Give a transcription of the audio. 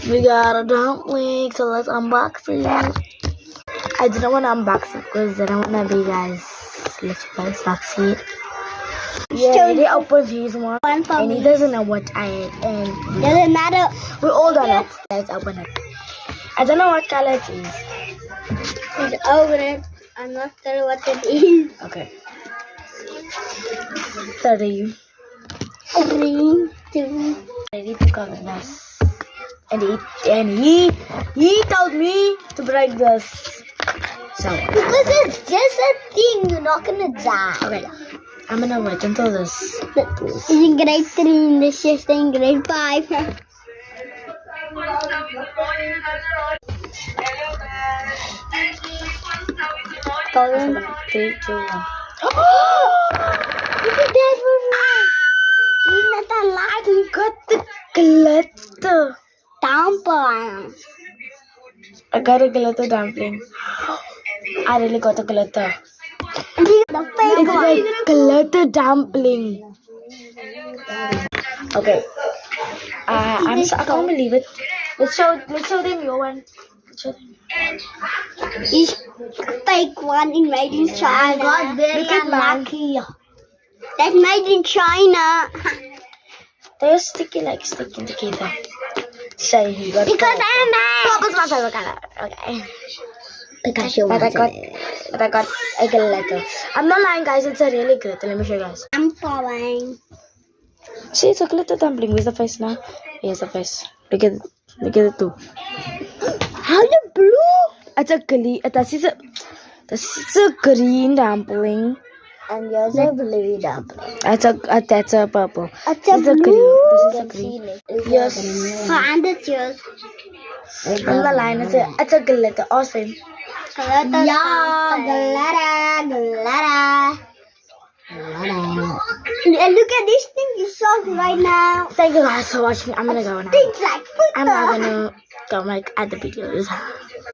We got a dumpling, so let's unbox it. I didn't want to unbox it because I don't want to be guys. Let you guys not see it. Yeah, they opened his one and he doesn't know what I ate. And Doesn't matter. we all don't know. Let's open it. I don't know what color it is. Let's open it. I'm not sure what it is. Okay. 3, 3, 2. ready to cover this. And he told me to break this. So Because it's just a thing. You're not gonna die. okay, I'm gonna wait until this. It's in grade 3 and this is in grade 5. Colin. 3, 2, 1. Look at that one. He's not alive. You got the glitter. Tampon. I got a glitter dumpling. I really got a glitter. The fake It's one. like glitter dumpling. Okay. I can't believe it. Let's show them your one. Let's show them. It's fake one in made in China. I got very Look at mine. unlucky. That's made in China. They're sticky together. So he got Because I'm Purple's my favorite color. Okay. Pikachu But I got a glitter. I'm not lying, guys. It's a really glitter. Let me show you guys. I'm falling. See, it's a glitter dumpling. Where's the face now? Here's the face. Look at it too. How the blue? It's a green dumpling. And yours a blue dumpling. That's a purple. It's This is a green. This is a green. Yes. And it's yours. On the line, it's a glitter. Awesome. Yeah, glitter. And look at this thing you saw right now. Thank you guys for watching. I'm gonna go now. Things like I'm not gonna go make other videos.